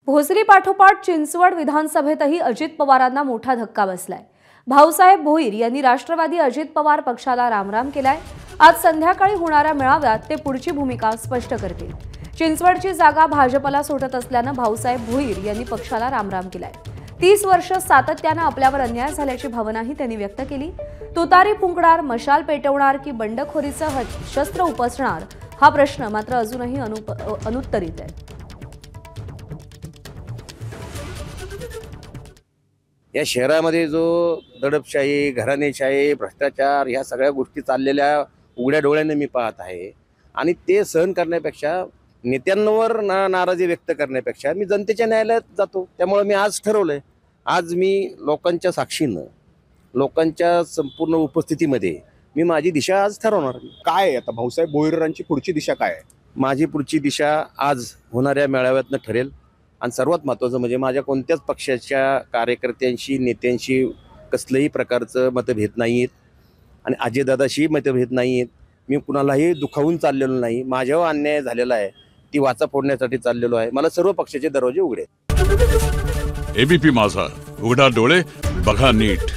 भोसरी पाठोपाठ चिंचवड विधानसभेतही अजित पवारांना मोठा धक्का बसलाय। भाऊसाहेब भोईर यांनी राष्ट्रवादी अजित पवार पक्षाला रामराम केलाय। आज संध्याकाळी होणाऱ्या मेळाव्यात ते पुढची भूमिका स्पष्ट करतील। चिंचवडची जागा भाजपला सुटत असल्याने भाऊसाहेब भोईर यांनी पक्षाला रामराम केलाय। 30 वर्ष सातत्याने आपल्यावर अन्याय झाल्याची भावनाही त्यांनी व्यक्त केली। तुतारी फुंकणार, मशाल पेटवणार की बंडखोरीचं शस्त्र उपसणार हा प्रश्न मात्र अजूनही अनुत्तरित आहे। या शहरामध्ये जो दडपशाही, घराणेशाही, भ्रष्टाचार ह्या सगळ्या गोष्टी चाललेल्या उघड्या डोळ्याने मी पाहत आहे आणि ते सहन करण्यापेक्षा नेत्यांवर नाराजी व्यक्त करण्यापेक्षा मी जनतेच्या न्यायालयात जातो। त्यामुळे मी आज ठरवलंय, आज मी लोकांच्या साक्षीनं, लोकांच्या संपूर्ण उपस्थितीमध्ये मी माझी दिशा आज ठरवणार। काय आता भाऊसाहेब भोईरांची पुढची दिशा काय आहे? माझी पुढची दिशा आज होणाऱ्या मेळाव्यातनं ठरेल आणि सर्वात महत्त्वाचं म्हणजे माझ्या कोणत्याच पक्षाच्या कार्यकर्त्यांशी, नेत्यांशी कसलंही प्रकारचं मतभेद नाही आहेत आणि अजयदादाशी मतभेद नाही आहेत। मी कुणालाही दुखावून चाललेलो नाही। माझ्यावर अन्याय झालेला आहे, ती वाचा फोडण्यासाठी चाललेलो आहे। मला सर्व पक्षाचे दरवाजे उघडे आहेत। एबीपी माझा, उघडा डोळे बघा नीट।